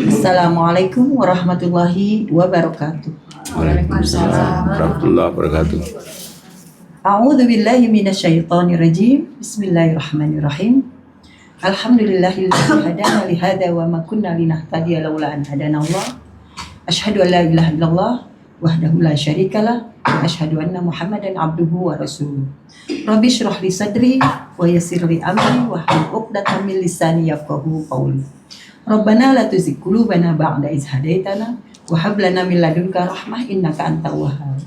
Assalamualaikum warahmatullahi wabarakatuh. Waalaikumsalam warahmatullahi wabarakatuh. A'udzu billahi minasyaitonir rajim. Bismillahirrahmanirrahim. Alhamdulillahilladzi hadana li hadza wa ma kunna linahtadiya laula an hadanallah. Asyhadu an la ilaha illallah wahdahu la syarikalah wa asyhadu anna Muhammadan abduhu wa rasuluh. Rabbi shrah li sadri wa yassir li amri wahlul 'uqdatam min lisani yafqahu qawli. Rabbana la tuzigh qulubana ba'da idh hadaitana wa hab lana min ladunka rahmah innaka antal wahhab.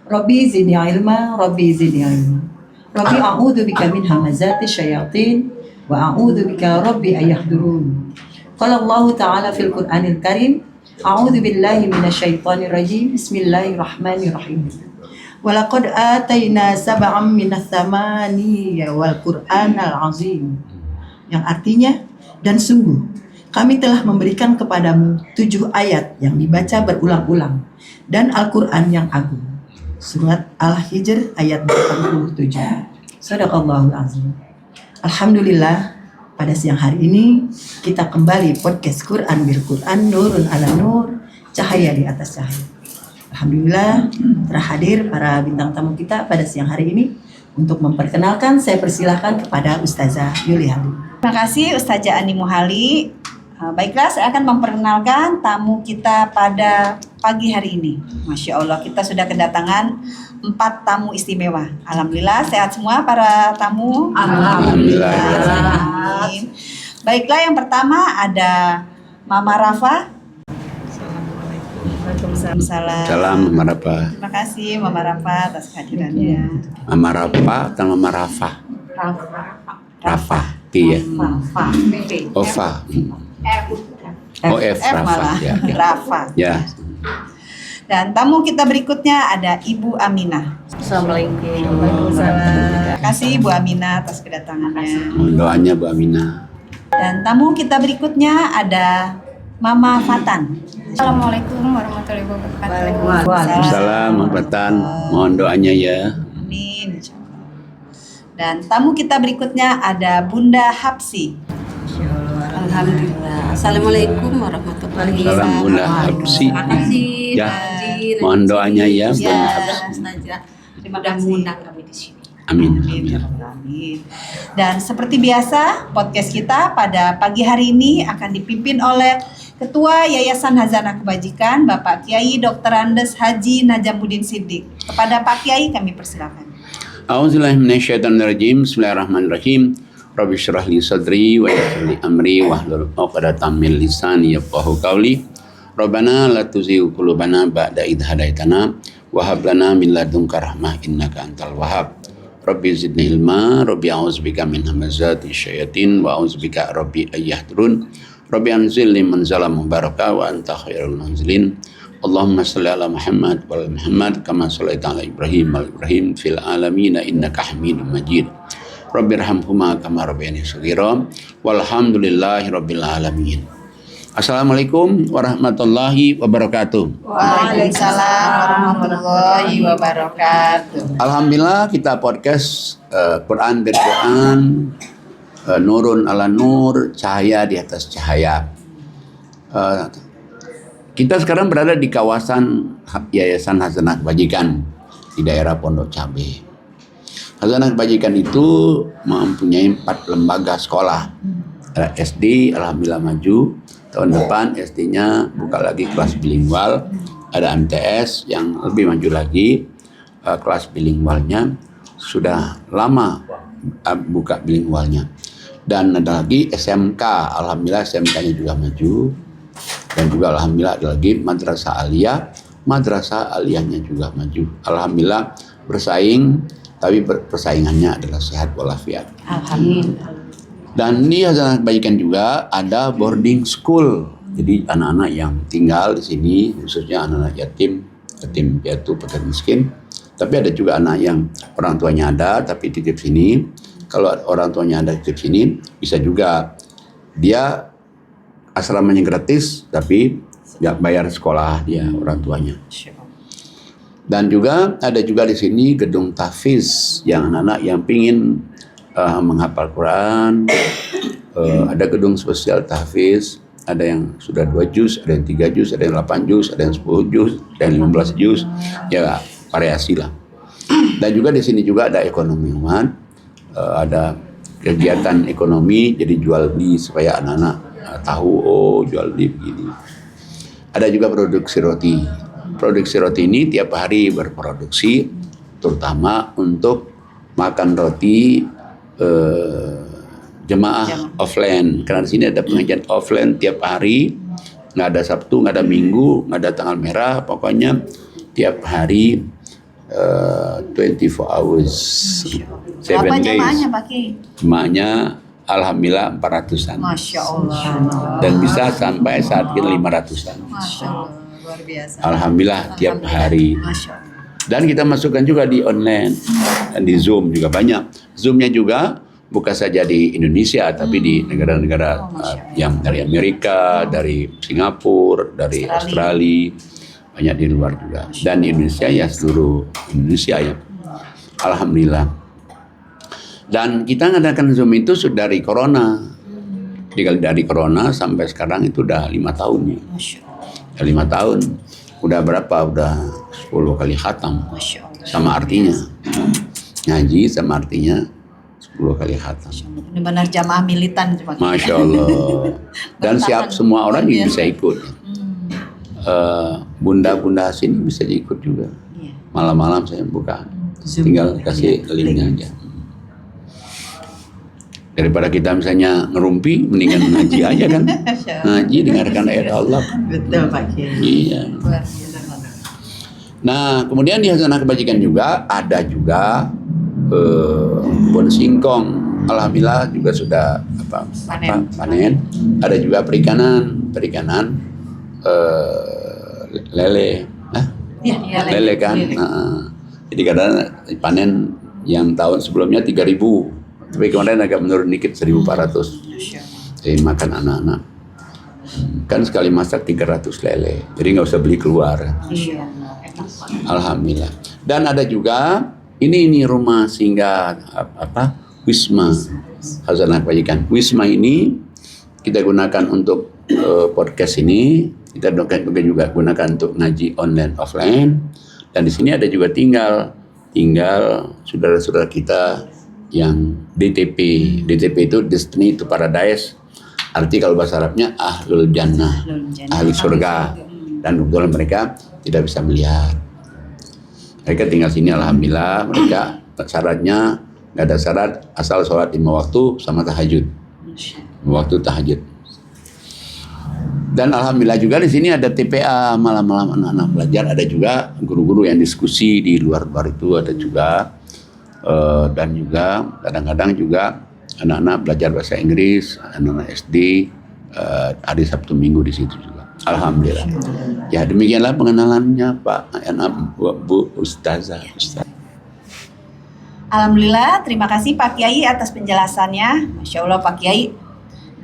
Rabbi zidni ilma, Rabbi zidni ilma. Rabbi a'udzu bika min hamazati syayatin wa a'udzu bika Rabbi ayahdurun. Qala Allah Ta'ala fil Qur'anil Karim, a'udzu billahi minasyaitonir rajim. Bismillahirrahmanirrahim. Walaqad atayna sab'am minas tsamani wal Qur'anal azim. Yang artinya, dan sungguh kami telah memberikan kepadamu 7 ayat yang dibaca berulang-ulang dan Al-Quran yang agung. Surat Al-Hijr ayat 87. Shadaqallahul azim. Alhamdulillah, pada siang hari ini kita kembali podcast Quran bil Quran, nurun ala nur, cahaya di atas cahaya. Alhamdulillah telah hadir para bintang tamu kita pada siang hari ini. Untuk memperkenalkan, saya persilahkan kepada Ustazah Yuli Halim. Terima kasih Ustazah Ani Muhali. Baiklah, saya akan memperkenalkan tamu kita pada pagi hari ini. Masya Allah, kita sudah kedatangan 4 tamu istimewa. Alhamdulillah, sehat semua para tamu. Alhamdulillah. Amin. Baiklah, yang pertama ada Mama Rafa. Waalaikumsalam. Salam Mama Rafa. Terima kasih Mama Rafa atas kehadirannya. Mama Rafa atau Mama Rafa? Rafa. Iya. Rafa. Ova. Oh F Rafa. Malah. Ya. Rafa. Ya. Dan tamu kita berikutnya ada Ibu Aminah. Assalamualaikum. Terima kasih Bu Aminah atas kedatangannya. Mohon doanya Bu Aminah. Dan tamu kita berikutnya ada Mama Fatan. Assalamualaikum warahmatullahi wabarakatuh. Waalaikumsalam Fatan. Mohon doanya ya. Amin. Dan tamu kita berikutnya ada Bunda Hapsi. Alhamdulillah. Assalamualaikum warahmatullahi wabarakatuh. Salam Bunda Hapsi. Terima kasih. Ya. Haji, Mohon doanya ya Ya. Bunda Hapsi. Ustazah. Terima Mudah kasih mengundang kami di sini. Amin. Amin. Amin. Amin. Dan seperti biasa, podcast kita pada pagi hari ini akan dipimpin oleh Ketua Yayasan Hazanah Kebajikan, Bapak Kiai Dr. Andes Haji Najamuddin Siddiq. Kepada Pak Kiai kami persilakan. A'udzubillahi minasyaitonirrajim. Bismillahirrahmanirrahim. Rabbi shrah li sadri wa yassir li amri wahlul 'uqdatam min lisani yafqahu qawli. Rabbana la tuzigh qulubana ba'da idh hadaitana wa hab lana min ladunka rahmah innaka antal wahhab. Rabbi zidni ilma, Rabbi a'udzubika min hamazati syayatin wa a'udzubika Rabbi ayyahdurun. Rabbi anzilni manzalan mubaraka wa anta khairul munzilin. Allahumma shalli ala Muhammad wa ala Muhammad kama shallaita ala Ibrahim wa ala Ibrahim fil alamin innaka Hamidum Majid. Rabbirhamhuma kama rabbayani shaghira. Walhamdulillahi rabbil alamin. Assalamualaikum warahmatullahi wabarakatuh. Waalaikumsalam warahmatullahi wabarakatuh. Alhamdulillah kita podcast Quran bil Quran, nurun ala nur, cahaya di atas cahaya. Kita sekarang berada di kawasan Yayasan Hazanah Kebajikan di daerah Pondok Cabe. Hazanah Kebajikan itu mempunyai 4 lembaga sekolah. Ada SD, alhamdulillah maju. Tahun depan SD-nya buka lagi kelas bilingual. Ada MTS yang lebih maju lagi. Kelas bilingualnya sudah lama buka bilingualnya. Dan ada lagi SMK, alhamdulillah SMK-nya juga maju. Dan juga alhamdulillah ada lagi madrasah aliyahnya juga maju. Alhamdulillah bersaing, tapi persaingannya adalah sehat walafiat. Alhamdulillah. Dan di Hazanah Kebajikan juga ada boarding school. Jadi anak-anak yang tinggal di sini, khususnya anak-anak yatim piatu, fakir miskin. Tapi ada juga anak yang orang tuanya ada tapi titip sini. Kalau orang tuanya ada titip sini, bisa juga dia asramanya gratis tapi nggak bayar sekolah dia orang tuanya. Dan juga ada juga di sini gedung tahfiz yang anak-anak yang pingin menghafal Quran. Ada gedung spesial tahfiz ada yang sudah 2 juz, ada yang 3 juz, ada yang 8 juz, ada yang 10 juz, ada yang 15 juz, ya variasi lah. Dan juga di sini juga ada ekonomi umat, ada kegiatan ekonomi, jadi jual beli supaya anak-anak tahu, oh jual beli begini. Ada juga produksi roti. Produksi roti ini tiap hari berproduksi, terutama untuk makan roti jemaah offline. Karena di sini ada pengajian offline tiap hari, nggak ada Sabtu, nggak ada Minggu, nggak ada tanggal merah, pokoknya tiap hari 24 hours, 7 Berapa days. jamaahnya Pak Kiai? Jemaahnya alhamdulillah 400-an. Masya Allah. Dan bisa sampai saat ini 500-an. Masya Allah, luar biasa. Alhamdulillah tiap hari. Masya Allah. Dan kita masukkan juga di online dan di Zoom juga banyak. Zoomnya juga bukan saja di Indonesia, tapi di negara-negara yang dari Amerika, dari Singapura, dari Australia, banyak di luar juga. Dan di Indonesia ya seluruh Indonesia ya. Alhamdulillah. Dan kita ngadakan Zoom itu sudah dari Corona. Jadi dari Corona sampai sekarang itu udah 5 tahun ya. Udah 5 tahun. Udah berapa? Udah 10 kali khatam. Sama artinya. Ngaji sama artinya 10 kali khatam. Benar-benar jamaah militan Pak Kiai. Masya Allah. Dan siap semua orang juga bisa ikut. Bunda-bunda sini bisa ikut juga. Malam-malam saya buka. Tinggal kasih linknya aja. Daripada kita misalnya ngerumpi, mendingan ngaji aja kan. Ngaji dengarkan ayat Allah. Betul Pak Kiai. Iya. Nah, kemudian di Hasanah Kebajikan juga ada juga kebun singkong. Alhamdulillah juga sudah panen. Ada juga perikanan lele. Lele kan. Nah, jadi kadang panen yang tahun sebelumnya 3.000, tapi kemarin agak menurun dikit 1.400. Jadi makan anak-anak. Kan sekali masak 300 lele, jadi nggak usah beli keluar. Alhamdulillah. Dan ada juga ini rumah singgah Wisma Hasanah Kebajikan. Wisma ini kita gunakan untuk podcast ini, kita juga gunakan untuk ngaji online offline. Dan di sini ada juga tinggal saudara-saudara kita yang DTP. DTP itu Destiny to Paradise. Arti kalau bahasa Arabnya Ahlul Jannah, ahli surga. Dan kebetulan mereka tidak bisa melihat. Mereka tinggal sini, alhamdulillah. Mereka syaratnya nggak ada syarat, asal sholat 5 waktu sama tahajud. 5 waktu tahajud. Dan alhamdulillah juga di sini ada TPA, malam-malam anak-anak belajar. Ada juga guru-guru yang diskusi di luar-luar itu ada juga. Dan juga kadang-kadang juga anak-anak belajar bahasa Inggris, anak-anak SD, hari Sabtu Minggu di situ juga. Alhamdulillah. Ya demikianlah pengenalannya Pak Bu Ustazah. Alhamdulillah, terima kasih Pak Kiai atas penjelasannya. Masya Allah Pak Kiai,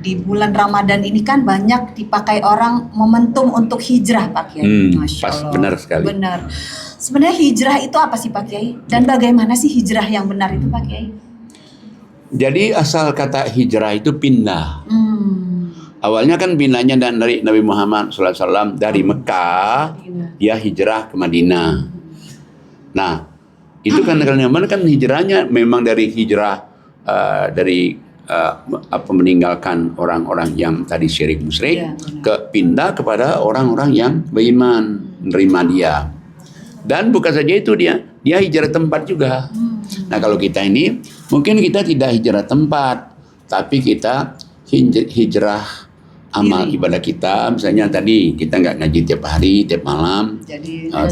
di bulan Ramadan ini kan banyak dipakai orang momentum untuk hijrah Pak Kiai. Masya Pas Allah. benar sekali. Benar. Sebenarnya hijrah itu apa sih Pak Kiai? Dan bagaimana sih hijrah yang benar itu Pak Kiai? Jadi asal kata hijrah itu pindah. Awalnya kan pindahnya dari Nabi Muhammad SAW dari Mekah, dia hijrah ke Madinah. Nah, itu kan karena hijrahnya memang dari hijrah meninggalkan orang-orang yang tadi syirik musyrik, ke pindah kepada orang-orang yang beriman, menerima dia. Dan bukan saja itu dia hijrah tempat juga. Nah kalau kita ini mungkin kita tidak hijrah tempat, tapi kita hijrah amal ibadah kita. Misalnya tadi kita nggak ngaji tiap hari, tiap malam,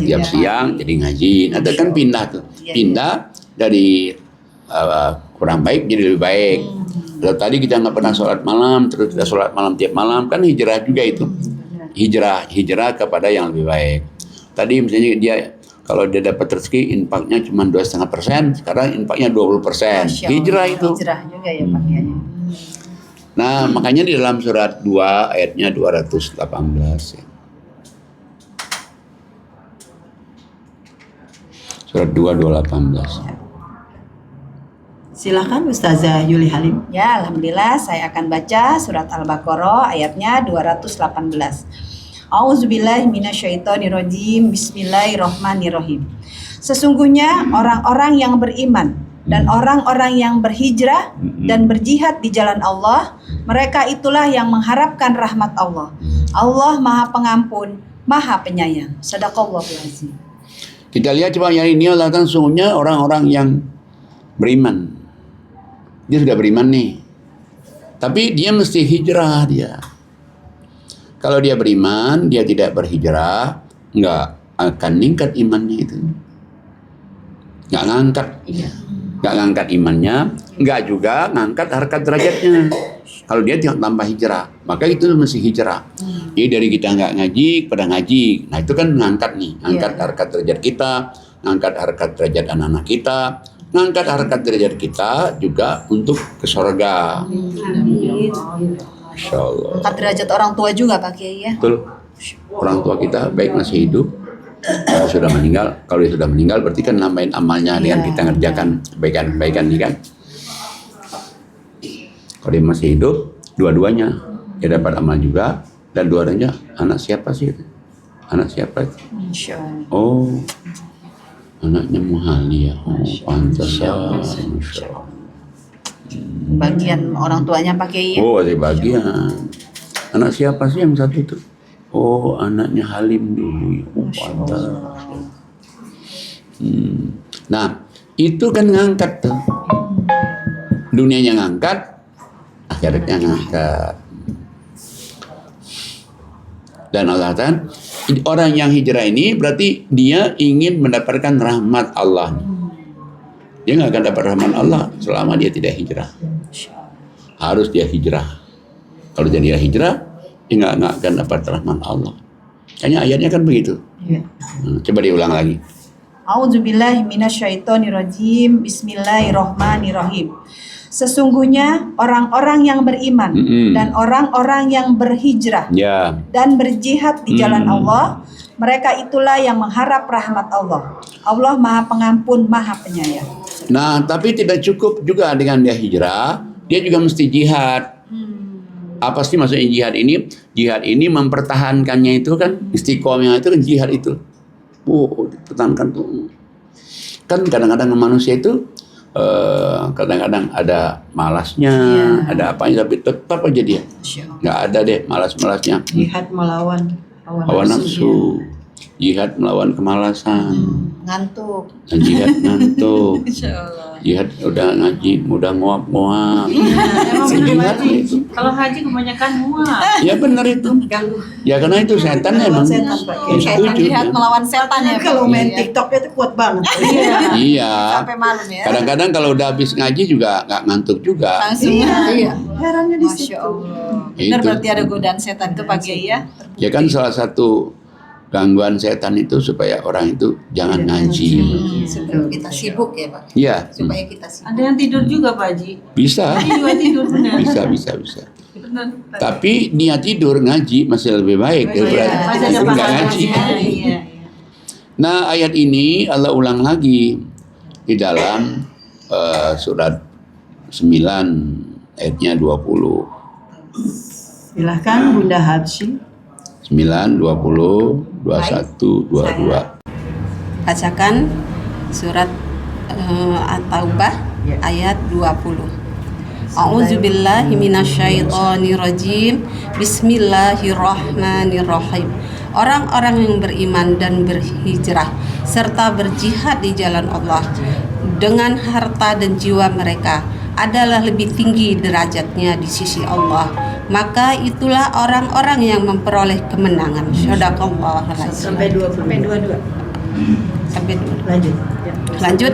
tiap siang jadi ngaji. Nah itu kan pindah tuh, pindah dari kurang baik jadi lebih baik. Kalau tadi kita nggak pernah sholat malam, terus kita sholat malam tiap malam, kan hijrah juga itu. Hijrah kepada yang lebih baik. Tadi misalnya dia kalau dia dapat rezeki infaknya cuma 2,5%, sekarang infaknya 20%. Hijrah itu. Hijrah juga ya Pak Kiai. Nah, makanya di dalam surat 2 ayatnya 218 ya. Surat 2 218. Silakan Ustazah Yuli Halim. Ya, alhamdulillah saya akan baca surat Al-Baqarah ayatnya 218. A'udzubillahi minasyaitonirrajim. Bismillahirrahmanirrahim. Sesungguhnya orang-orang yang beriman dan orang-orang yang berhijrah dan berjihad di jalan Allah, mereka itulah yang mengharapkan rahmat Allah. Allah Maha Pengampun, Maha Penyayang. Shadaqallahul azim. Kita lihat coba yang ini Allah katakan sungguhnya orang-orang yang beriman. Dia sudah beriman nih. Tapi dia mesti hijrah dia. Kalau dia beriman, dia tidak berhijrah, nggak akan meningkat imannya itu. Nggak ngangkat. Nggak ngangkat imannya, nggak juga ngangkat harkat derajatnya. Kalau dia tanpa hijrah, maka itu mesti hijrah. Jadi dari kita nggak ngaji kepada ngaji, nah itu kan ngangkat nih, ngangkat harkat derajat kita, ngangkat harkat derajat anak-anak kita, ngangkat harkat derajat kita juga untuk ke surga. Masya Allah. Angkat derajat orang tua juga Pak Kiai ya. Betul. Orang tua kita baik masih hidup, kalau sudah meninggal. Kalau dia sudah meninggal berarti kan nambahin amalnya dengan kita ngerjakan kebaikan-kebaikan ini kan. Kalau dia masih hidup, dua-duanya dia dapat amal juga, dan dua-duanya anak siapa sih? Anak siapa itu? Masya Allah. Oh, anaknya Muhali ya. Oh, pantesan. Masya Allah. Bagian orang tuanya Pak Kiai ya. Oh, ada bagian. Anak siapa sih yang satu itu? Oh, anaknya Halim dulu. Oh, pantas. Nah, itu kan ngangkat tuh. Dunianya ngangkat, akhiratnya ngangkat. Dan Allah katakan, orang yang hijrah ini berarti dia ingin mendapatkan rahmat Allah. Dia nggak akan dapat rahmat Allah selama dia tidak hijrah. Harus dia hijrah. Kalau dia hijrah, dia nggak akan dapat rahmat Allah. Kayaknya ayatnya kan begitu. Coba diulang lagi. A'udzubillahi minasyaitonirrajim. Bismillahirrahmanirrahim. Sesungguhnya orang-orang yang beriman dan orang-orang yang berhijrah dan berjihad di jalan Allah, mereka itulah yang mengharap rahmat Allah. Allah Maha Pengampun, Maha Penyayang. Nah, tapi tidak cukup juga dengan dia hijrah, dia juga mesti jihad. Apa sih maksudnya jihad ini? Jihad ini mempertahankannya itu kan, istiqomah itu kan jihad itu. Oh, dipertahankan tuh. Kan kadang-kadang manusia itu kadang-kadang ada malasnya, ada apanya, tapi tetap aja dia. Nggak ada deh malas-malasnya. Jihad melawan hawa nafsu, jihad melawan kemalasan, Ngantuk. jihad ngantuk, jihad udah ngaji, udah nguap-nguap. Jihad itu. Kalau haji kebanyakan muat. Ya benar itu. Ya karena itu setan emang. setan, Pak Kiai. Setuju. Jihad melawan setan ya. Kalau Pak main Kiai, ya. TikTok itu kuat banget. Iya. Sampai malam ya. Kadang-kadang kalau udah habis ngaji juga nggak ngantuk juga. Langsung Iya. Herannya di Masya situ. Allah. Benar Itu. berarti ada godaan setan itu Pak Kiai ya. Ya kan salah satu gangguan setan itu supaya orang itu jangan ngaji. Supaya kita sibuk ya Pak. Iya. Supaya kita sibuk. Ada yang tidur juga Pak Haji. Bisa. Haji juga tidur benar. Bisa. Benar. Tapi niat tidur ngaji masih lebih baik daripada Masih ada nggak pahalanya. ngaji. Iya. Nah, ayat ini Allah ulang lagi di dalam surat 9 ayatnya 20. Silahkan Bunda Habsyi. 9, 20, 21, 22. Bacakan surat At-Taubah ayat 20. A'udzubillahi minasyaitonirrajim. Bismillahirrahmanirrahim. Orang-orang yang beriman dan berhijrah serta berjihad di jalan Allah dengan harta dan jiwa mereka adalah lebih tinggi derajatnya di sisi Allah. Maka itulah orang-orang yang memperoleh kemenangan. Shadaqallahul azim. Sampai 20. Sampai 22. Sampai dulu. Lanjut. Lanjut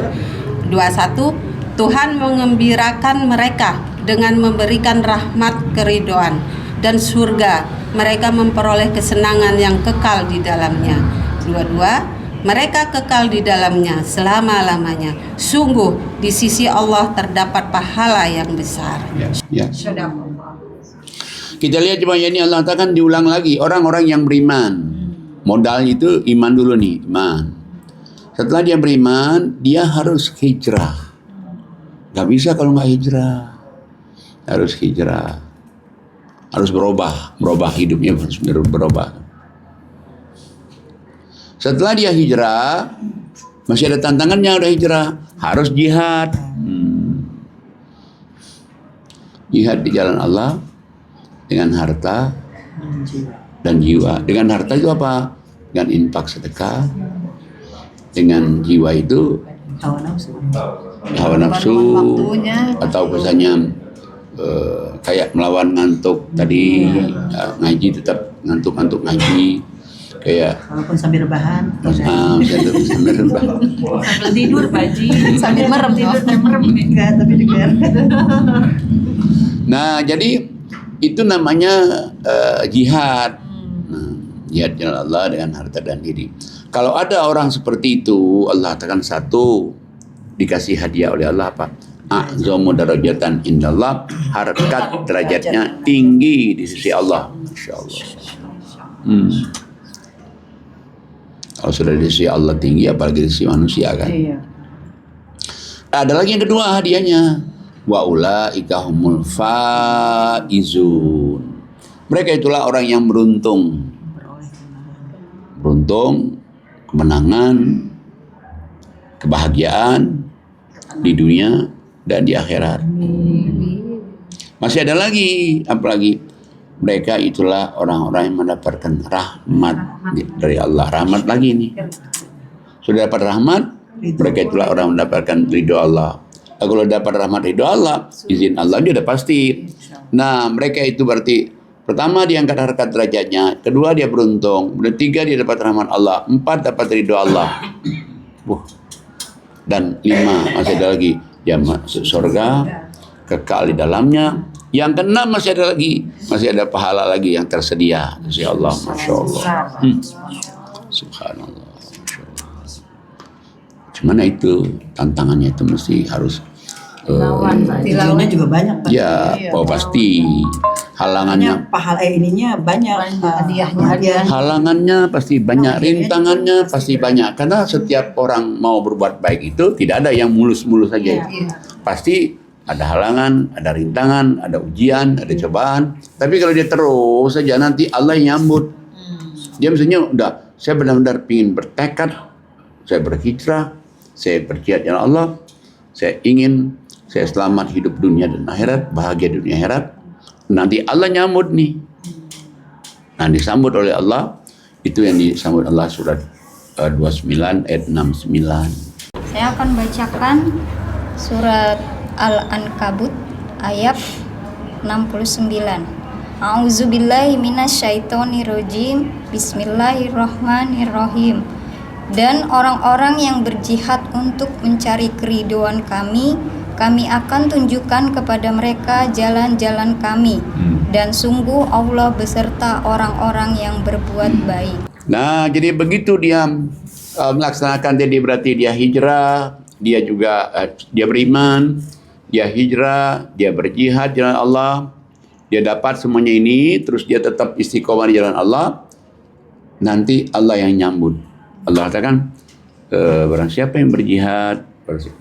21. Tuhan mengembirakan mereka dengan memberikan rahmat keridhaan dan surga. Mereka memperoleh kesenangan yang kekal di dalamnya. 22. Mereka kekal di dalamnya selama-lamanya. Sungguh di sisi Allah terdapat pahala yang besar. Ya. Kita lihat coba ya, ini Allah katakan diulang lagi, orang-orang yang beriman. Modal itu iman dulu nih, iman. Setelah dia beriman, dia harus hijrah. Gak bisa kalau nggak hijrah. Harus hijrah. Harus berubah hidupnya harus berubah. Setelah dia hijrah, masih ada tantangannya udah hijrah, harus jihad. Jihad di jalan Allah dengan harta dan jiwa. Dengan harta itu apa? Dengan infak sedekah. Dengan jiwa itu hawa nafsu atau misalnya kayak melawan ngantuk tadi, ngaji tetap ngantuk ngaji, kayak walaupun sambil rebahan sambil rebahan, Sambil tidur Pak Haji. Sambil merem tidur toh. dan merem. enggak tapi dengar. Nah jadi itu namanya jihad. Nah, jihad jalan Allah dengan harta dan diri. Kalau ada orang seperti itu, Allah katakan satu, dikasih hadiah oleh Allah apa? A'zamu darajatan indallah, harkat derajatnya tinggi di sisi Allah. Masya Allah. Kalau sudah di sisi Allah tinggi, apalagi di sisi manusia kan. Iya. Ada lagi yang kedua hadiahnya. Wa ulaika humul faizun. Mereka itulah orang yang beruntung. Beruntung, kemenangan, kebahagiaan di dunia dan di akhirat. Masih ada lagi, apalagi mereka itulah orang-orang yang mendapatkan rahmat dari Allah. Rahmat lagi nih. Sudah dapat rahmat, mereka itulah orang yang mendapatkan ridho Allah. Kalau dapat rahmat ridho Allah, izin Allah dia udah pasti. Nah, mereka itu berarti pertama diangkat harkat derajatnya, kedua dia beruntung, ketiga dia dapat rahmat Allah, 4 dapat ridho Allah. Dan 5 masih ada lagi, dia masuk surga, kekal di dalamnya. Yang ke-6 masih ada lagi, masih ada pahala lagi yang tersedia. Insya Allah, Masya Allah. Subhanallah. Masya Allah. Cuman itu tantangannya itu mesti harus Tujuannya juga banyak Pak. ya, oh pasti halangannya. Pahala ininya banyak. Hadiahnya. Halangannya pasti banyak, rintangannya pasti banyak. Karena setiap orang mau berbuat baik itu tidak ada yang mulus-mulus saja. Pasti ada halangan, ada rintangan, ada ujian, ada cobaan. Tapi kalau dia terus saja nanti Allah yang nyambut. Dia misalnya udah, saya benar-benar ingin bertekad, saya berhijrah, saya berjihad jalan Allah, saya ingin saya selamat hidup dunia dan akhirat, bahagia dunia akhirat. Nanti Allah nyambut nih. Nah, disambut oleh Allah, itu yang disambut Allah surat 29 ayat 69. Saya akan bacakan surat Al-Ankabut ayat 69. A'udzubillahi minasyaitonirrajim. Bismillahirrahmanirrahim. Dan orang-orang yang berjihad untuk mencari keridhaan kami akan tunjukkan kepada mereka jalan-jalan kami. Dan sungguh Allah beserta orang-orang yang berbuat baik. Nah, jadi begitu dia melaksanakan, jadi berarti dia hijrah, dia juga dia beriman, dia hijrah, dia berjihad jalan Allah, dia dapat semuanya ini, terus dia tetap istiqomah di jalan Allah. Nanti Allah yang nyambut. Allah katakan, barang siapa yang berjihad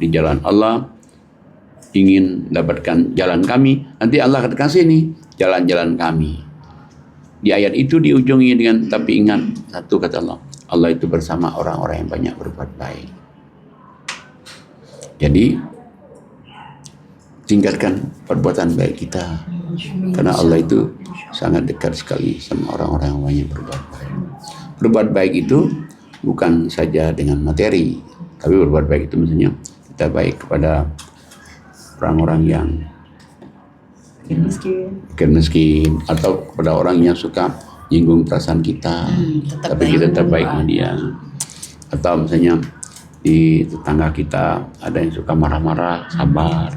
di jalan Allah, ingin mendapatkan jalan kami, nanti Allah katakan sini, jalan-jalan kami. Di ayat itu diujungi dengan, tapi ingat, satu kata Allah, Allah itu bersama orang-orang yang banyak berbuat baik. Jadi, tingkatkan perbuatan baik kita. Karena Allah itu sangat dekat sekali sama orang-orang yang banyak berbuat baik. Berbuat baik itu bukan saja dengan materi, tapi berbuat baik itu misalnya kita baik kepada orang-orang yang miskin atau kepada orang yang suka nyinggung perasaan kita, tapi kita tetap baik sama dia. Atau misalnya di tetangga kita ada yang suka marah-marah, sabar.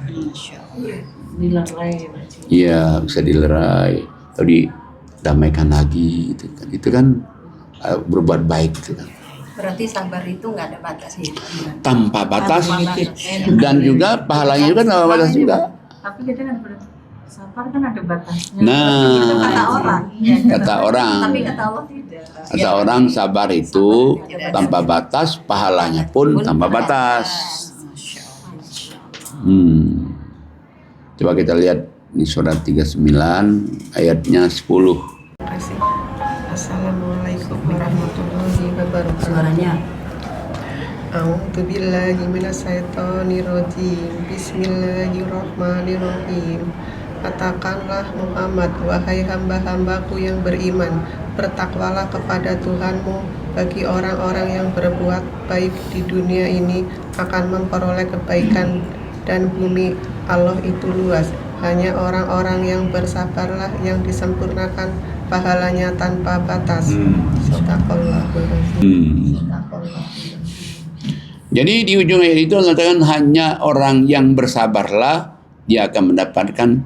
Dilerai. Iya, bisa dilerai atau didamaikan lagi gitu kan. Itu kan berbuat baik gitu kan. Berarti sabar itu nggak ada batasnya. Tanpa batas dan juga pahalanya juga tanpa batas juga. Tapi kita kan sabar kan ada batasnya. Nah, Kata orang. kata orang. Tapi kata Allah tidak. Kata orang sabar itu tanpa batas, pahalanya pun tanpa batas. Coba kita lihat di surat 39 ayatnya 10. Terima kasih. Assalamualaikum warahmatullahi wabarakatuh. Suaranya. A'udzubillahi minasyaitonirrajim. Bismillahirrahmanirrahim. Katakanlah Muhammad, wahai hamba-hambaku yang beriman, bertakwalah kepada Tuhanmu. Bagi orang-orang yang berbuat baik di dunia ini akan memperoleh kebaikan, dan bumi Allah itu luas. Hanya orang-orang yang bersabarlah yang disempurnakan pahalanya tanpa batas. Sadaqallahul azim. Jadi di ujung ayat itu Allah katakan hanya orang yang bersabarlah dia akan mendapatkan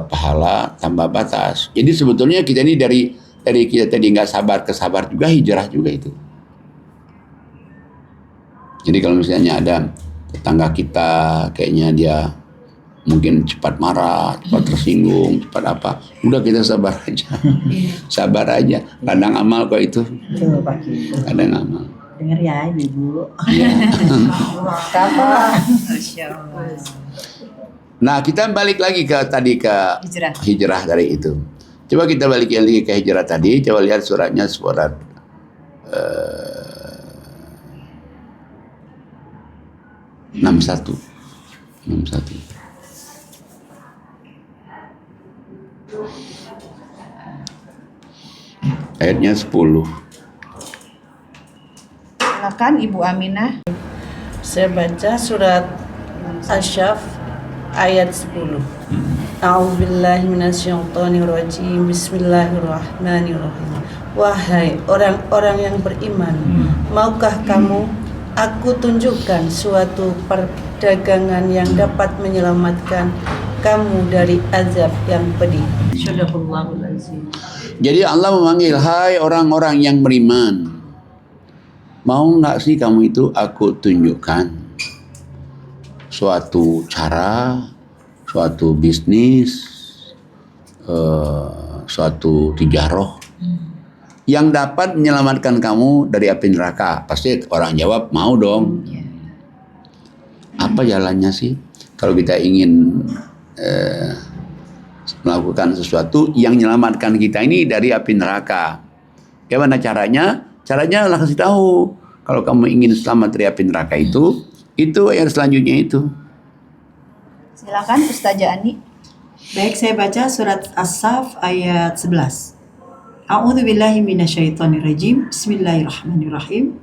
pahala tanpa batas. Jadi sebetulnya kita ini dari kita tadi nggak sabar ke sabar juga, hijrah juga itu. Jadi kalau misalnya ada tetangga kita kayaknya dia mungkin cepat marah, cepat tersinggung, cepat apa, udah kita sabar aja. Sabar aja. Kadang amal kok itu. Tuh Pak Ki. Kadang amal. Dengar ya Ibu. Ya. Kapan? Masya Allah. Nah, kita balik lagi ke hijrah dari itu. Coba kita balik lagi ke hijrah tadi. Coba lihat suratnya, surat 61. Ayatnya 10. Silakan Ibu Aminah. Saya baca surat Asy-Syaff ayat 10. A'udzubillahi minasyaitonirrajim. Bismillahirrahmanirrahim. Wahai orang-orang yang beriman, maukah kamu aku tunjukkan suatu perdagangan yang dapat menyelamatkan kamu dari azab yang pedih. Sadaqallahul azim. Jadi Allah memanggil, hai orang-orang yang beriman, mau nggak sih kamu itu aku tunjukkan suatu cara, suatu bisnis, suatu tijaroh yang dapat menyelamatkan kamu dari api neraka? Pasti orang jawab mau dong. Apa jalannya sih kalau kita ingin melakukan sesuatu yang menyelamatkan kita ini dari api neraka? Gimana caranya? Caranya Allah kasih tahu. Kalau kamu ingin selamat dari api neraka itu yang selanjutnya itu. Silakan Ustazah Ani. Baik, saya baca surat As-Saff ayat 11. A'udzubillahi minasyaitonirrajim. Bismillahirrahmanirrahim.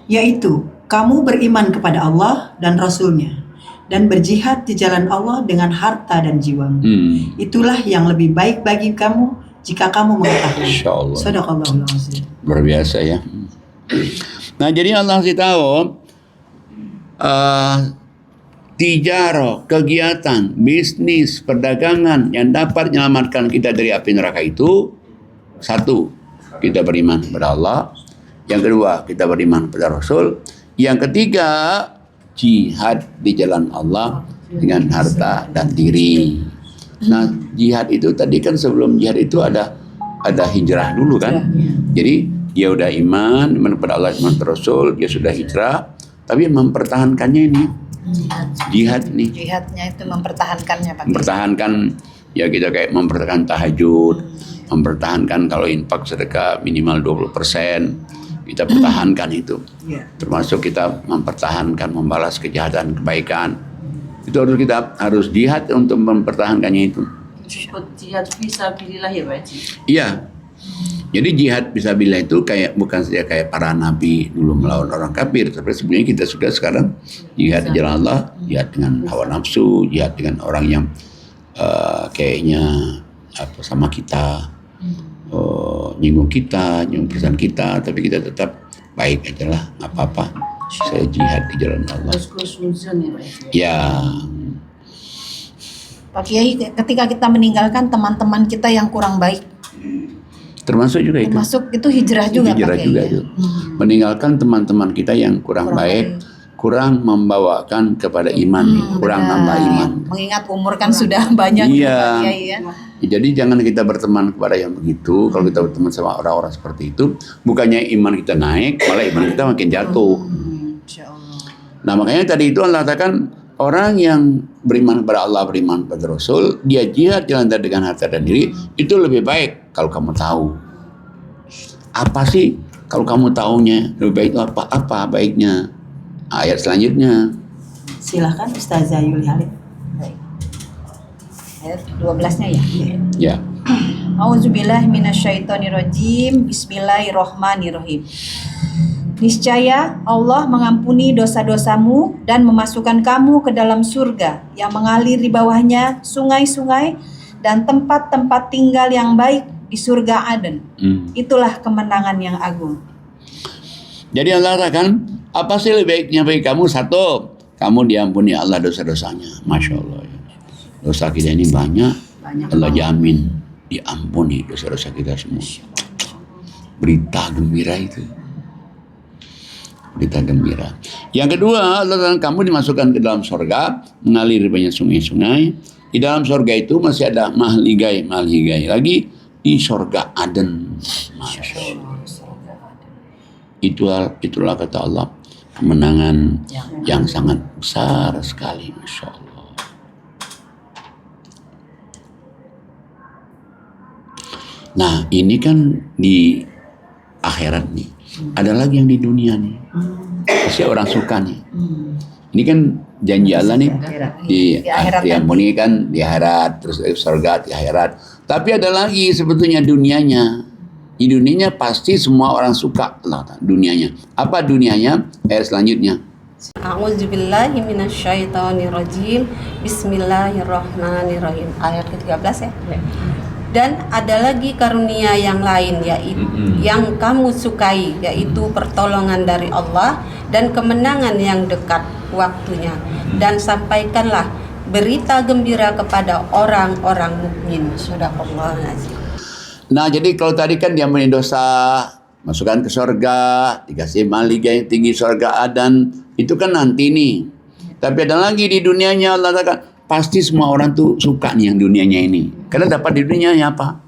Yaitu, kamu beriman kepada Allah dan Rasul-Nya dan berjihad di jalan Allah dengan harta dan jiwamu. Itulah yang lebih baik bagi kamu jika kamu mengetahui. Insyaallah. Shadaqallahul azim. Luar biasa ya. Nah, jadi Allah kasih tahu tijarah, kegiatan, bisnis, perdagangan yang dapat menyelamatkan kita dari api neraka itu, satu, kita beriman kepada Allah. Yang kedua, kita beriman kepada Rasul. Yang ketiga, jihad di jalan Allah dengan harta dan diri. Nah, jihad itu tadi kan sebelum jihad itu ada hijrah dulu kan. Jadi dia udah iman kepada Allah, iman kepada Rasul, dia sudah hijrah, tapi mempertahankannya ini jihad nih. Jihadnya itu mempertahankannya Pak. Mempertahankan ya, kita kayak mempertahankan tahajud, mempertahankan kalau infak sedekah minimal 20%, kita pertahankan itu. Termasuk kita mempertahankan membalas kejahatan kebaikan. Itu kita harus jihad untuk mempertahankannya itu. Jihad fisabilillah ya Pak Haji. Iya. Jadi jihad fisabilillah itu kayak bukan saja kayak para nabi dulu melawan orang kafir, tapi sebenarnya kita sudah sekarang jihad di jalan Allah, jihad dengan hawa nafsu, jihad dengan orang yang kayaknya sama kita, nyinggung kita, nyinggung perasaan kita, tapi kita tetap baik aja lah, nggak apa-apa. Saya jihad di jalan Allah. Ya. Pak Kiai, ketika kita meninggalkan teman-teman kita yang kurang baik, termasuk juga itu. termasuk itu hijrah juga hijrah Pak Kiai. juga itu. Meninggalkan teman-teman kita yang kurang baik, kurang membawakan kepada iman, kurang nambah iman. Mengingat umur kan sudah banyak Iya. Pak Kiai ya. Jadi jangan kita berteman kepada yang begitu. Kalau kita berteman sama orang-orang seperti itu, bukannya iman kita naik, malah iman kita makin jatuh. Insya Allah. Nah, makanya tadi itu Allah katakan orang yang beriman kepada Allah, beriman kepada Rasul, dia jihad jalan dengan harta dan diri, itu lebih baik kalau kamu tahu. Apa sih kalau kamu tahunya lebih baik itu apa? Apa baiknya? Ayat selanjutnya. Silahkan Ustazah Yuli Halid. Ayat 12-nya ya. Ya. Auzubillahi minasyaitonirrajim. Bismillahirrahmanirrahim. Niscaya Allah mengampuni dosa-dosamu dan memasukkan kamu ke dalam surga yang mengalir di bawahnya sungai-sungai dan tempat-tempat tinggal yang baik di surga Aden. Itulah kemenangan yang agung. Jadi Allah katakan, apa sih lebih baiknya bagi kamu? Satu, kamu diampuni Allah dosa-dosanya. Masya Allah. Dosa kita ini banyak. Allah jamin diampuni dosa-dosa kita semua. Berita gembira itu. Berita gembira. Yang kedua, Allah katakan kamu dimasukkan ke dalam surga, mengalir banyak sungai-sungai. Di dalam surga itu masih ada mahligai lagi di surga Aden. Masya Allah. Itulah kata Allah, kemenangan yang sangat besar sekali, Masya Allah. Nah, ini kan di akhirat nih. Ada lagi yang di dunia nih. Pasti orang suka nih. Ini kan janji Allah nih di diampuni kan di akhirat, terus surga di akhirat. Tapi ada lagi sebetulnya dunianya. Di dunianya pasti semua orang suka lah dunianya. Apa dunianya? Ayat selanjutnya. A'udzubillahi minasyaitonirrajim. Bismillahirrahmanirrahim. Ayat ke-13 ya. Dan ada lagi karunia yang lain, yaitu yang kamu sukai, yaitu pertolongan dari Allah dan kemenangan yang dekat waktunya. Dan sampaikanlah berita gembira kepada orang-orang mukmin. Shadaqallahul azim. Nah, jadi kalau tadi kan dia ampuni dosa, masukkan ke surga, dikasih maliga yang tinggi surga Aden, itu kan nanti nih. Tapi ada lagi di dunianya Allah katakan, pasti semua orang tuh suka nih yang dunianya ini. Karena dapat di dunianya apa?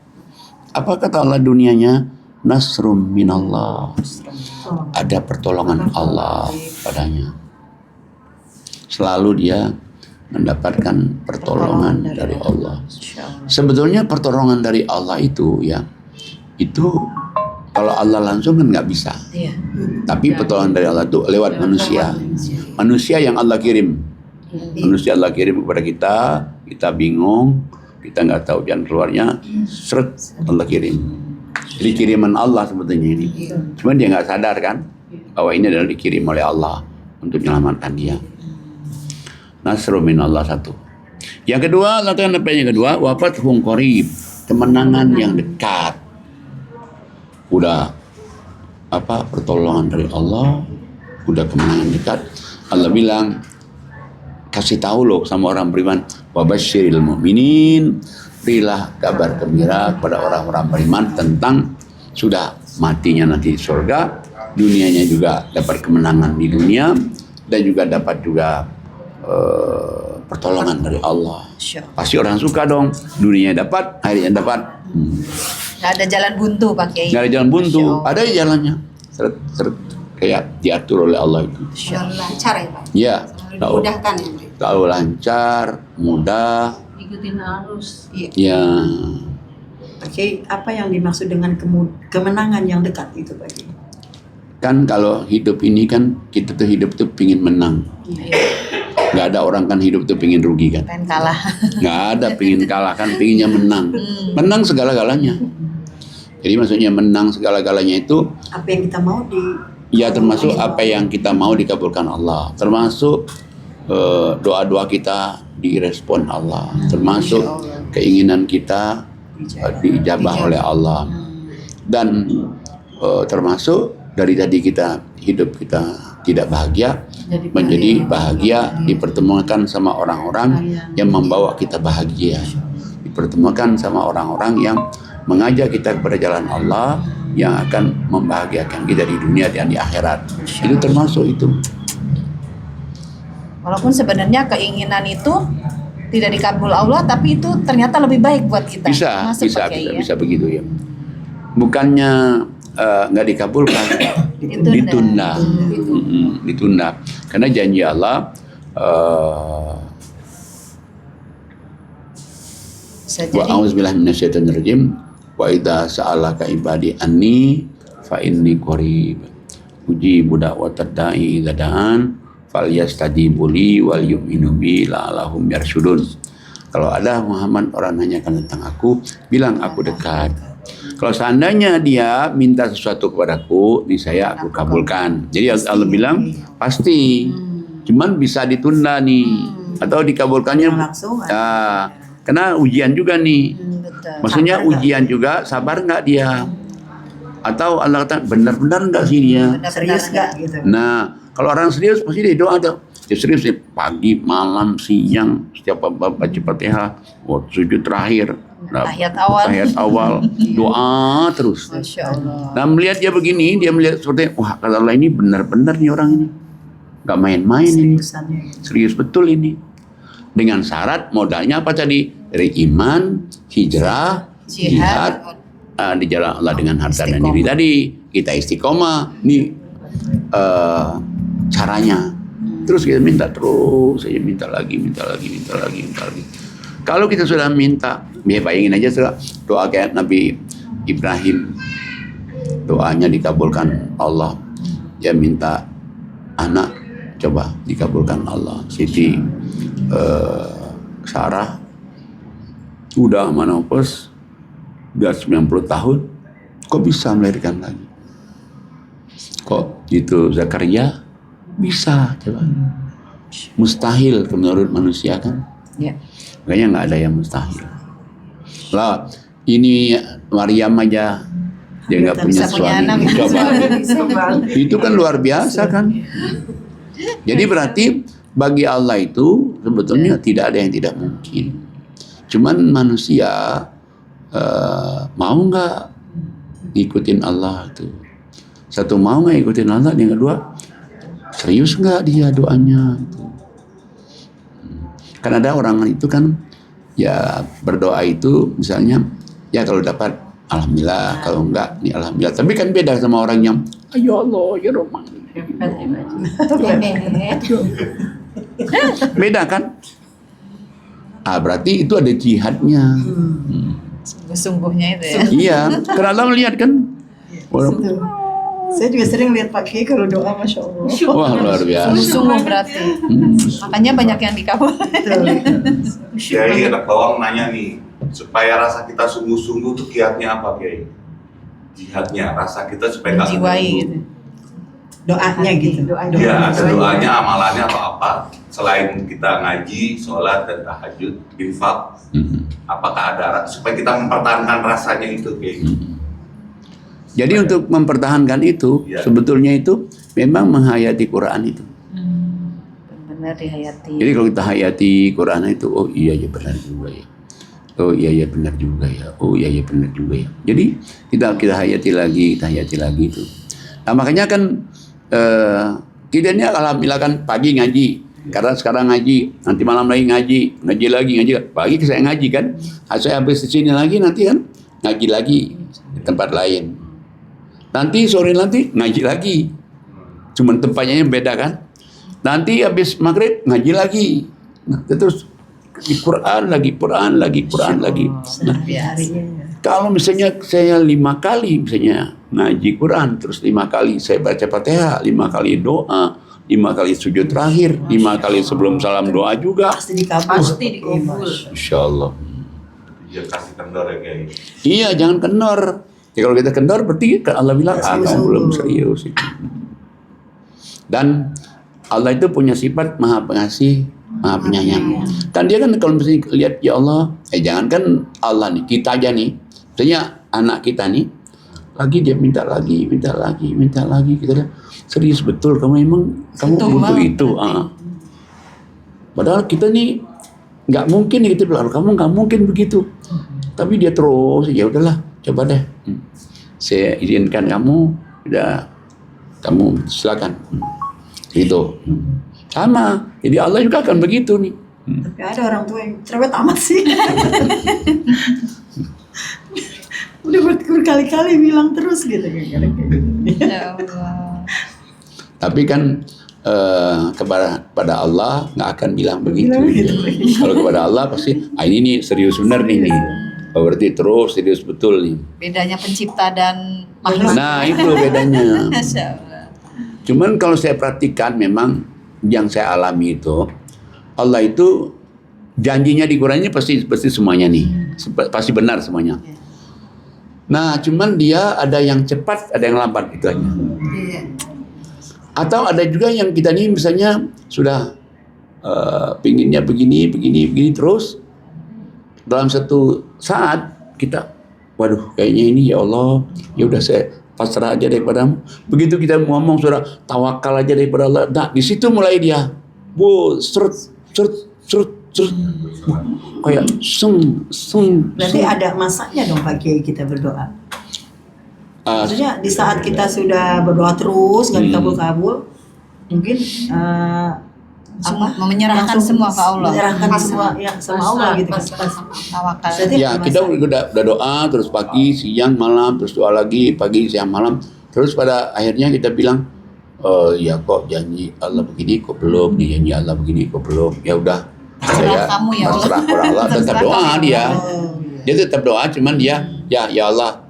Apa kata Allah dunianya? Nasrum minallah. Ada pertolongan Allah padanya. Selalu dia mendapatkan pertolongan dari Allah. Sebetulnya pertolongan dari Allah itu ya, itu kalau Allah langsung kan nggak bisa. Tapi pertolongan dari Allah itu lewat manusia. Manusia yang Allah kirim. Manusia Allah kirim kepada kita, kita bingung, kita nggak tahu jalan keluarnya, seret Allah kirim. Jadi kiriman Allah sebetulnya ini. Cuma dia nggak sadar kan bahwa ini adalah dikirim oleh Allah untuk menyelamatkan dia. Nasru minallah satu. Yang kedua, Allah katakan apa yang kedua? Wafathun qarib, kemenangan yang dekat. Udah apa pertolongan dari Allah, udah kemenangan dekat. Allah bilang, kasih tahu loh sama orang beriman, wabasyiril mu'minin, berilah kabar gembira kepada orang-orang beriman tentang sudah matinya nanti di surga, dunianya juga dapat kemenangan di dunia dan juga dapat juga pertolongan dari Allah. Pasti orang suka dong, dunianya dapat, akhirnya dapat. Nggak ada jalan buntu Pak Kiai. Nggak ada jalan buntu, ada jalannya. Seret kayak diatur oleh Allah itu. Lancar ya Pak? Ya. Dimudahkan ya. Tahu lancar, mudah. Ikutin arus. Ya. Oke, apa yang dimaksud dengan kemenangan yang dekat itu Pak Kiai? Kan kalau hidup ini kan kita tuh hidup tuh pingin menang. Nggak ada orang kan hidup tuh pingin rugi kan. Pengen kalah. Nggak ada pingin kalah kan, pinginnya menang. Menang segala-galanya. Jadi maksudnya menang segala-galanya itu Apa yang kita mau ya termasuk apa yang kita mau dikabulkan Allah. Termasuk doa-doa kita direspon Allah. Termasuk keinginan kita diijabah oleh Allah. Dan termasuk dari tadi kita hidup kita tidak bahagia menjadi bahagia, dipertemukan sama orang-orang yang membawa kita bahagia, dipertemukan sama orang-orang yang mengajak kita kepada jalan Allah yang akan membahagiakan kita di dunia dan di akhirat. Itu termasuk itu. Walaupun sebenarnya keinginan itu tidak dikabul Allah, tapi itu ternyata lebih baik buat kita. Bisa begitu ya. Bukannya nggak dikabulkan, ditunda. Karena janji Allah Bisa Wa jadi a'udzubillahi minasyaitonirrajim. Wa idza sa'alaka ibadi anni fa inni qarib. Ujibu da'watad da'i idza da'an falyastajibu li wal yu'minu bi la'allahum yarsyudun. Kalau ada Muhammad orang nanyakan tentang aku, bilang aku dekat. Kalau seandainya dia minta sesuatu kepadaku, niscaya aku kabulkan. Jadi Allah bilang pasti. Cuman bisa ditunda nih atau dikabulkannya. Karena ujian juga nih. Maksudnya ujian juga, sabar nggak dia? Atau Allah kata benar-benar nggak sih dia? Serius nggak gitu? Nah, kalau orang serius pasti dia doa tuh. Dia serius nih, pagi, malam, siang, setiap baca Fatihah, sujud terakhir, tahiyat awal, doa terus. Masya Allah. Nah, melihat dia begini, dia melihat seperti, wah kata Allah ini benar-benar nih orang ini, nggak main-main ini, serius betul ini. Dengan syarat modalnya apa tadi? Dari iman, hijrah, jihad, di jalan Allah dengan harta dan diri tadi. Kita istiqomah. Ini caranya. Terus kita minta terus, saya minta lagi. Kalau kita sudah minta, bayangin aja sudah doa kayak Nabi Ibrahim, doanya dikabulkan Allah. Dia minta anak, coba dikabulkan Allah. Siti Sarah udah menopause, udah 90 tahun, kok bisa melahirkan lagi? Kok itu Zakaria bisa, coba. Mustahil menurut manusia kan? Ya. Kayaknya nggak ada yang mustahil. Lah, ini Maryam aja dia nggak punya suami. Coba, itu kan luar biasa kan? Jadi berarti bagi Allah itu sebetulnya tidak ada yang tidak mungkin. Cuman manusia mau nggak ngikutin Allah itu. Satu, mau nggak ngikutin Allah, yang kedua serius nggak dia doanya. Kan ada orang itu kan ya berdoa itu misalnya ya kalau dapat alhamdulillah, kalau enggak nih alhamdulillah. Tapi kan beda sama orang yang ayo Allah ya Rahman. Beda kan? Berarti itu ada jihadnya. Sungguh-sungguhnya itu ya. Iya, karena Allah melihat kan. Saya juga sering lihat Pak Kiai kalau doa, Masya Allah. Wah, luar biasa. Sungguh berarti. Makanya banyak yang dikabul. Kiai anak bawang nanya nih, supaya rasa kita sungguh-sungguh tuh kiatnya apa Kiai? Jihadnya, rasa kita supaya nggak Jiwai gitu. Doanya gitu. Iya, ada doanya, amalannya atau apa? Selain kita ngaji, sholat dan tahajud, infak, apakah ada supaya kita mempertahankan rasanya itu Kiai? Jadi untuk mempertahankan itu, sebetulnya itu memang menghayati Quran itu. Benar dihayati. Jadi kalau kita hayati Quran itu, oh iya ya benar juga ya. Oh iya ya benar juga ya. Oh iya ya benar juga ya. Jadi kita hayati lagi itu. Nah makanya kan kita ini alhamdulillah kan pagi ngaji. Karena sekarang ngaji, nanti malam lagi ngaji lagi. Pagi saya ngaji kan. Saya habis di sini lagi nanti kan ngaji lagi di tempat lain. Nanti sore nanti ngaji lagi. Cuman tempatnya yang beda kan. Nanti habis maghrib ngaji lagi. Nah, terus di Quran lagi. Nah, kalau misalnya saya 5 kali misalnya ngaji Quran, terus 5 kali saya baca Fatihah, 5 kali doa, 5 kali sujud terakhir, 5 kali sebelum salam doa juga. Pasti dikabul. Insyaallah. Iya, kasih kendor ya Kiai. Iya, jangan kendor. Ya, kalau kita kendor berarti Allah bilang kamu belum serius. Dan Allah itu punya sifat Maha Pengasih, Maha Penyayang. Dan dia kan kalau misalnya lihat ya Allah, jangankan Allah nih, kita aja nih. Misalnya anak kita nih, lagi dia minta lagi. Kita lihat, serius betul kamu butuh itu. Padahal kita nih nggak mungkin gitu, kamu nggak mungkin begitu. Tapi dia terus, ya udahlah, coba deh. Saya izinkan kamu, udah kamu silakan. Gitu. Sama. Jadi Allah juga akan begitu nih. Tapi ada orang tua yang cerewet amat sih. Udah berkali-kali bilang terus gitu. Tapi kan kepada Allah nggak akan bilang begitu. Kalau kepada Allah pasti, ini nih serius benar nih. Oh, berarti terus serius betul nih. Bedanya pencipta dan makhluk. Nah itu bedanya. Masya Allah. Cuman kalau saya perhatikan memang yang saya alami itu, Allah itu janjinya di Quran ini pasti semuanya nih, pasti benar semuanya. Nah cuman dia ada yang cepat, ada yang lambat gitu aja. Atau ada juga yang kita nih misalnya sudah pinginnya begini terus, dalam satu saat kita, waduh kayaknya ini ya Allah, ya udah saya pasrah aja daripada-Mu. Begitu kita ngomong sudah tawakal aja daripada Allah. Nah di situ mulai dia, seret, kayak seng. Berarti ada masanya dong Pak Kiai kita berdoa. Maksudnya di saat kita sudah berdoa terus nggak dikabul-kabul, mungkin menyerahkan semua ke Allah, menyerahkan semua yang sama Allah gitu kan. Tawakal. Ya kita udah doa terus pagi, siang, malam, terus doa lagi pagi, siang, malam. Terus pada akhirnya kita bilang, ya kok janji Allah begini kok belum, nih janji Allah begini kok belum. Ya udah, saya pasrah kepada Allah, tetap doa dia. Dia tetap doa, cuman dia ya Allah,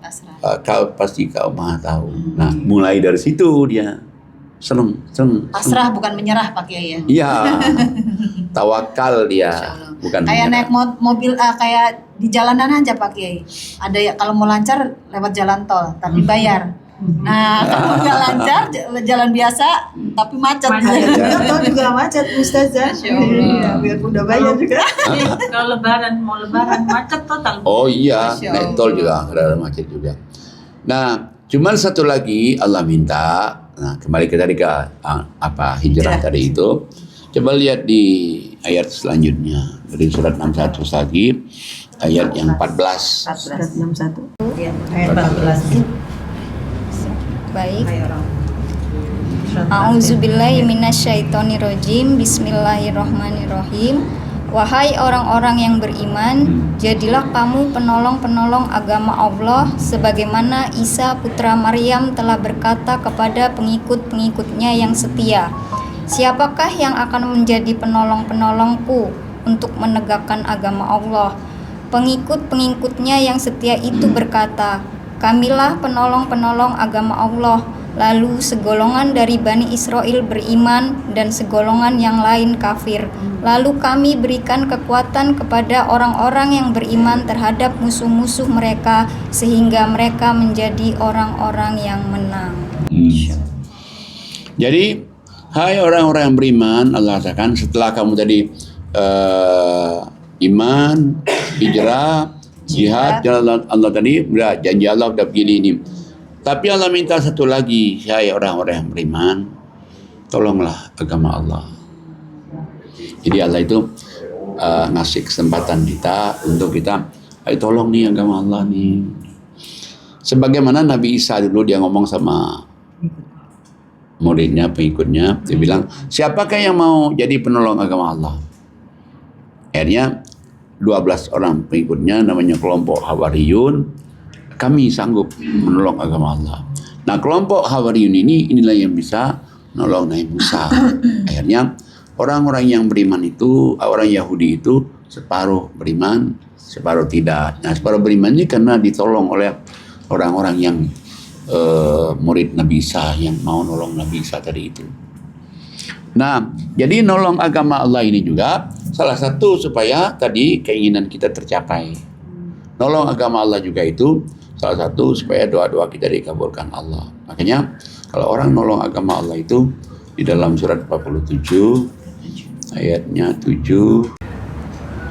kau pasti kau maha tahu. Nah mulai dari situ dia seneng. Pasrah bukan menyerah Pak Kiai ya. Iya, tawakal dia, bukan kayak menyerah. naik mobil, kayak di jalanan aja Pak Kiai. Ada ya kalau mau lancar lewat jalan tol tapi bayar. Nah kalau nggak lancar jalan biasa tapi macet. Tol juga macet Ustazah. Iya, biarpun udah bayar juga. Kalau mau lebaran macet total. Oh iya, naik tol juga ada macet juga. Nah, cuman satu lagi Allah minta. Nah, kembali ke tadi ke hijrah tadi itu. Coba lihat di ayat selanjutnya dari surat 61 lagi, ayat yang 14. Surat 61. Ya, ayat 14. Baik. A'udzubillahi minasyaitonirrajim. Bismillahirrahmanirrahim. Wahai orang-orang yang beriman, jadilah kamu penolong-penolong agama Allah sebagaimana Isa putra Maryam telah berkata kepada pengikut-pengikutnya yang setia. Siapakah yang akan menjadi penolong-penolongku untuk menegakkan agama Allah? Pengikut-pengikutnya yang setia itu berkata, kamilah penolong-penolong agama Allah. Lalu segolongan dari Bani Israel beriman dan segolongan yang lain kafir. Lalu kami berikan kekuatan kepada orang-orang yang beriman terhadap musuh-musuh mereka sehingga mereka menjadi orang-orang yang menang. Jadi, hai orang-orang yang beriman, Allah katakan setelah kamu tadi iman, hijrah, jihad, jalan Allah tadi, janji Allah udah begini ini. Tapi Allah minta satu lagi, hai orang-orang yang beriman, tolonglah agama Allah. Jadi Allah itu ngasih kesempatan kita untuk kita, ayo tolong nih agama Allah nih. Sebagaimana Nabi Isa dulu dia ngomong sama muridnya, pengikutnya, dia bilang, siapakah yang mau jadi penolong agama Allah? Akhirnya 12 orang pengikutnya namanya kelompok Hawariyun, kami sanggup menolong agama Allah. Nah kelompok Hawariyun inilah yang bisa menolong Nabi Musa. Akhirnya orang-orang yang beriman itu, orang Yahudi itu separuh beriman, separuh tidak. Nah separuh beriman ini karena ditolong oleh orang-orang yang murid Nabi Isa yang mau nolong Nabi Isa tadi itu. Nah jadi nolong agama Allah ini juga salah satu supaya tadi keinginan kita tercapai. Nolong agama Allah juga itu salah satu supaya doa-doa kita dikabulkan Allah. Makanya kalau orang nolong agama Allah itu di dalam surat 47 ayatnya 7.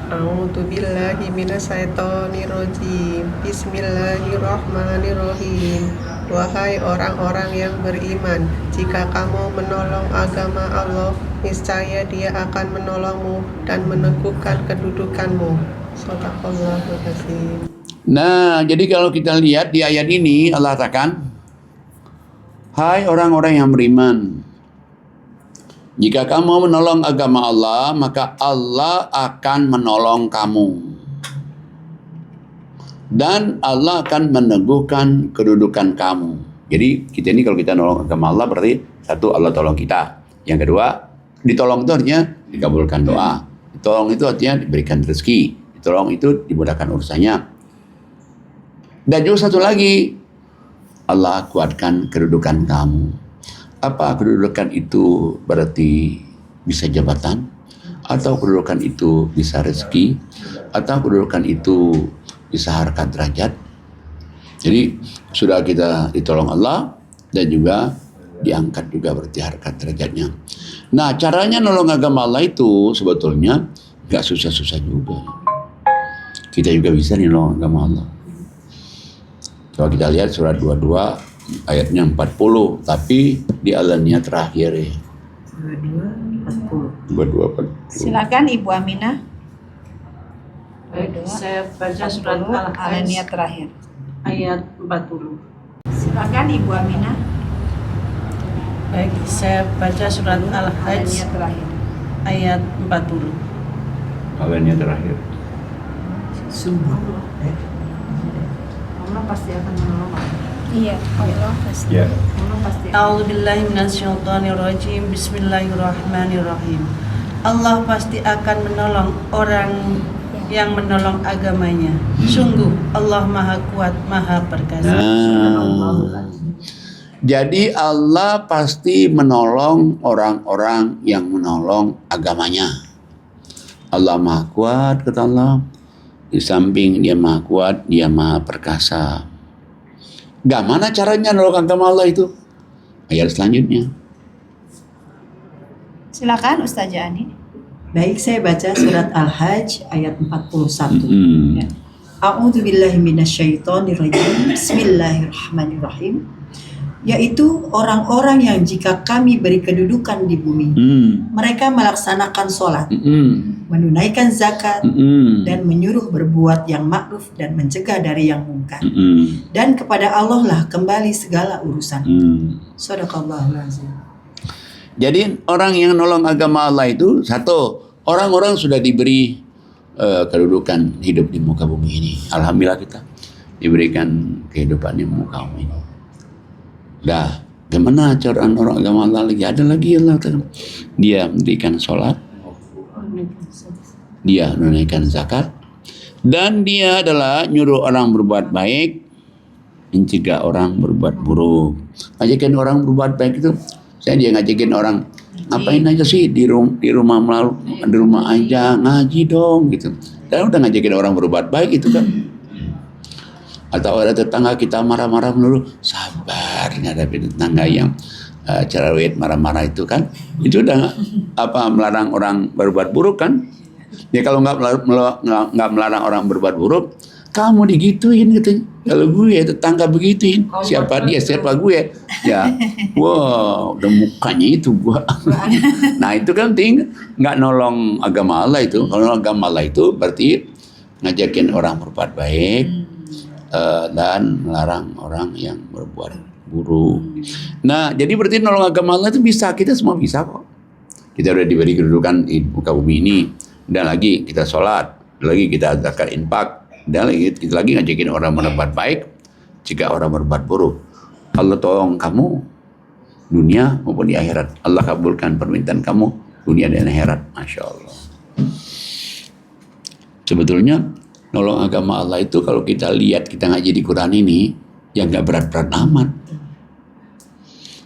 A'udzubillahi minasyaitonirrajim. Bismillahirrahmanirrahim. Wahai orang-orang yang beriman, jika kamu menolong agama Allah, niscaya Dia akan menolongmu dan meneguhkan kedudukanmu. Shadaqallahul azim. Nah, jadi kalau kita lihat di ayat ini Allah katakan, hai orang-orang yang beriman, jika kamu menolong agama Allah, maka Allah akan menolong kamu. Dan Allah akan meneguhkan kedudukan kamu. Jadi kita ini kalau kita nolong agama Allah berarti satu Allah tolong kita. Yang kedua, ditolong itu artinya dikabulkan doa. Ditolong itu artinya diberikan rezeki. Ditolong itu dimudahkan urusannya. Dan juga satu lagi, Allah kuatkan kedudukan kamu. Apa kedudukan itu berarti bisa jabatan? Atau kedudukan itu bisa rezeki? Atau kedudukan itu bisa harkat derajat? Jadi sudah kita ditolong Allah dan juga diangkat juga berarti harkat derajatnya. Nah, caranya nolong agama Allah itu sebetulnya gak susah-susah juga. Kita juga bisa nolong agama Allah. Coba kita lihat surat 22 ayatnya 40, tapi di alannya terakhir ya. 22 40. Silakan Ibu Aminah. Baik, saya baca surat Alaniyah Al-Hajj terakhir. ayat 40. Silakan Ibu Aminah. Baik, saya baca surat Al-Hajj Alaniyah terakhir. ayat 40. Alannya terakhir. Allah pasti akan menolong. Iya, Allah pasti. Ya. Allah pasti. A'udzubillahi minasyaitonirrajim. Bismillahirrahmanirrahim. Allah pasti akan menolong orang yang menolong agamanya. Sungguh Allah Maha Kuat, Maha Perkasa. Nah, jadi Allah pasti menolong orang-orang yang menolong agamanya. Allah Maha Kuat, kata Allah. Di samping dia Maha Kuat, dia Maha Perkasa. Gimana caranya nolong agama Allah itu? Ayat selanjutnya. Silakan Ustazah Ani. Baik, saya baca surat Al-Hajj ayat 41. Hmm. Ya. A'udzubillahi minasyaitonirrajim. Bismillahirrahmanirrahim. Yaitu orang-orang yang jika kami beri kedudukan di bumi, mereka melaksanakan sholat, menunaikan zakat, dan menyuruh berbuat yang ma'ruf dan mencegah dari yang mungkar. Dan kepada Allah lah kembali segala urusan. Shadaqallahul azim. Jadi orang yang nolong agama Allah itu satu, orang-orang sudah diberi kedudukan hidup di muka bumi ini. Alhamdulillah kita diberikan kehidupan di muka bumi ini. Dah, gimana cara orang agama Allah lagi? Ada lagi Allah. Dia mendirikan sholat, dia menunaikan zakat, dan dia adalah nyuruh orang berbuat baik, mencegah orang berbuat buruk. Ngajakin orang berbuat baik itu, saya dia ngajakin orang ngapain aja sih di rumah aja ngaji dong gitu. Dan udah ngajakin orang berbuat baik itu kan. Atau ada tetangga kita marah-marah melulu, sabar ngadepin tetangga yang cerewet marah-marah itu kan, itu udah melarang orang berbuat buruk kan. Ya kalau nggak melarang orang berbuat buruk, kamu digituin gitu. Kalau gue tetangga begituin, siapa gue, ya, wow, udah mukanya itu gua. Nah itu kan nggak nolong agama Allah itu. Kalau nolong agama Allah itu berarti ngajakin orang berbuat baik. Dan melarang orang yang berbuat buruk. Nah, jadi berarti nolong agama Allah itu bisa, kita semua bisa kok. Kita udah diberi kedudukan di muka bumi ini, dan lagi kita sholat, lagi kita zakat infak, dan lagi kita lagi ngajakin orang berbuat baik, jika orang berbuat buruk. Allah tolong kamu dunia maupun di akhirat. Allah kabulkan permintaan kamu dunia dan akhirat. Masya Allah. Sebetulnya nolong agama Allah itu kalau kita lihat, kita ngaji di Quran ini, ya nggak berat-berat amat.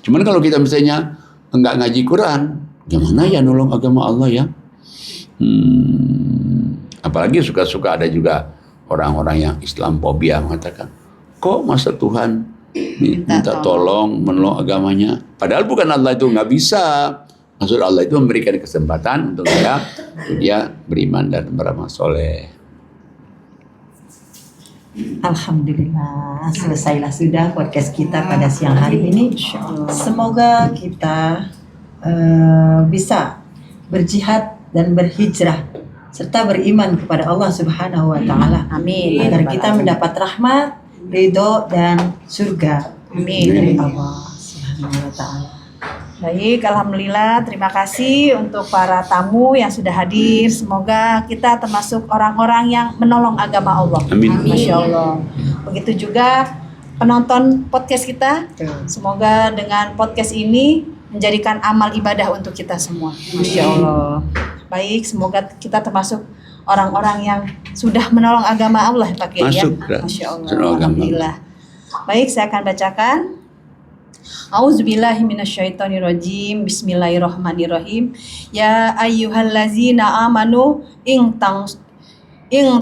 Cuman kalau kita misalnya nggak ngaji Quran, gimana ya nolong agama Allah ya? Apalagi suka-suka ada juga orang-orang yang Islamfobia mengatakan, kok masa Tuhan minta tolong menolong agamanya? Padahal bukan Allah itu nggak bisa. Maksud Allah itu memberikan kesempatan untuk dia beriman dan beramal soleh. Alhamdulillah, selesailah sudah podcast kita pada siang hari ini. Semoga kita bisa berjihad dan berhijrah serta beriman kepada Allah Subhanahu wa taala. Amin. Agar kita mendapat rahmat, ridho dan surga. Amin. Dari Allah Subhanahu wa taala. Baik, alhamdulillah. Terima kasih untuk para tamu yang sudah hadir. Semoga kita termasuk orang-orang yang menolong agama Allah. Amin. Masya Allah. Begitu juga penonton podcast kita. Semoga dengan podcast ini menjadikan amal ibadah untuk kita semua. Masya Allah. Baik, semoga kita termasuk orang-orang yang sudah menolong agama Allah Pak Kiai ya. Masuk, Masya Allah. sudah agama. Alhamdulillah. Baik, saya akan bacakan. A'udzubillahi minasyaitonirrajim. Bismillahirrahmanirrahim. Ya ayyuhallazina amanu ing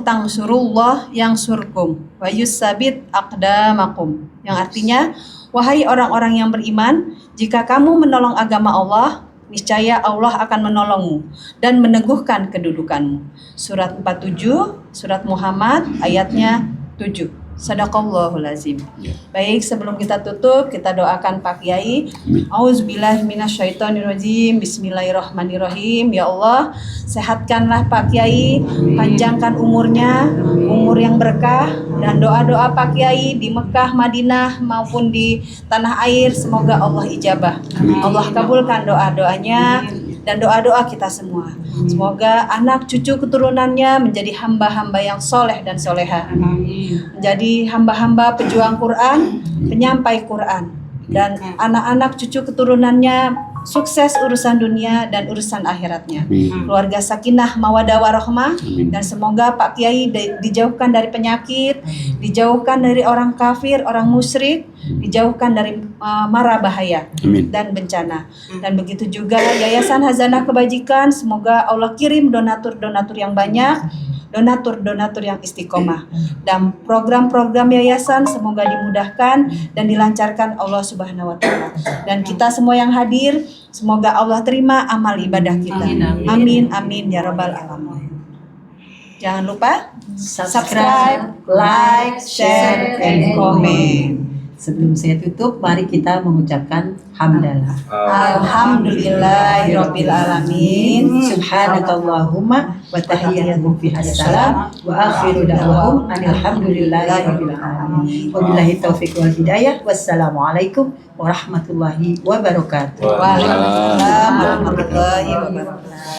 tangsurullah yansurkum wa yusabbit aqdamakum. Yang artinya, wahai orang-orang yang beriman, jika kamu menolong agama Allah, niscaya Allah akan menolongmu dan meneguhkan kedudukanmu. Surat 47, Surat Muhammad ayatnya 7. Sadaqallahul azim. Baik, sebelum kita tutup, kita doakan Pak Kiai. Auzubillahi minasyaitonirrajim. Bismillahirrahmanirrahim. Ya Allah, sehatkanlah Pak Kiai, panjangkan umurnya, umur yang berkah, dan doa-doa Pak Kiai di Mekah, Madinah maupun di tanah air, semoga Allah ijabah. Allah kabulkan doa-doanya dan doa-doa kita semua. Semoga anak cucu keturunannya menjadi hamba-hamba yang soleh dan soleha, menjadi hamba-hamba pejuang Quran, penyampai Quran, dan anak-anak cucu keturunannya sukses urusan dunia dan urusan akhiratnya. Keluarga sakinah, mawadah, warahmah, dan semoga Pak Kiai dijauhkan dari penyakit, dijauhkan dari orang kafir, orang musyrik, dijauhkan dari mara bahaya dan bencana. Dan begitu juga Yayasan Hazanah Kebajikan, semoga Allah kirim donatur-donatur yang banyak, donatur-donatur yang istiqomah, dan program-program yayasan semoga dimudahkan dan dilancarkan Allah Subhanahu wa taala. Dan kita semua yang hadir, semoga Allah terima amal ibadah kita. Amin amin ya rabbal alamin. Jangan lupa subscribe, like, share, and comment. Sebelum saya tutup, mari kita mengucapkan hamdalah. Alhamdulillahirabbil alamin. Subhanakallahumma wa tahiyyatuhum fihas salam wa akhiru da'wahum alhamdulillahirabbil alamin. Wabillahi taufiq wal hidayah. Wassalamualaikum warahmatullahi wabarakatuh. Waalaikumsalam warahmatullahi wabarakatuh.